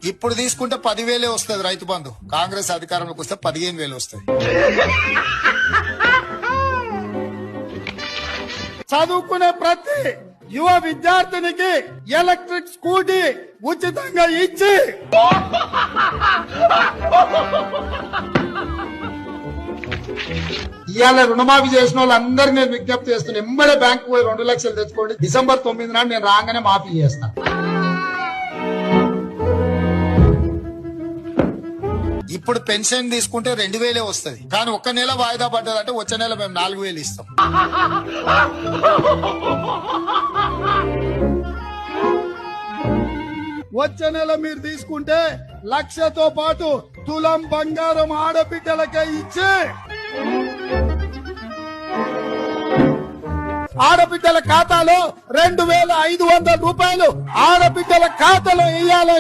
ఇప్పుడు తీసుకుంటే 10,000 వస్తుంది రైతు బంధు. కాంగ్రెస్ అధికారంలోకి వస్తే 15,000 వస్తాయి. చదువుకునే ప్రతి యువ విద్యార్థినికి ఎలక్ట్రిక్ స్కూటీ ఉచితంగా ఇచ్చి ఇవాళ రుణమాఫీ చేసిన వాళ్ళందరూ నేను విజ్ఞప్తి చేస్తున్నా, ఎంబడే బ్యాంకు పోయి 2 లక్షలు తెచ్చుకోండి. December 9 నాడు నేను రాగానే మాఫీ చేస్తాను. ఇప్పుడు పెన్షన్ తీసుకుంటే 2,000 వస్తుంది. కానీ ఒక్క నెల వాయిదా పడ్డదంటే వచ్చే నెల మేము 4,000 ఇస్తాం. వచ్చే నెల మీరు తీసుకుంటే 1,00,000తో పాటు తులం బంగారం ఆడబిడ్డలకే ఇచ్చి ఆడబిడ్డల ఖాతాలో 2,500 రూపాయలు ఆడబిడ్డల ఖాతాలో వేయాలని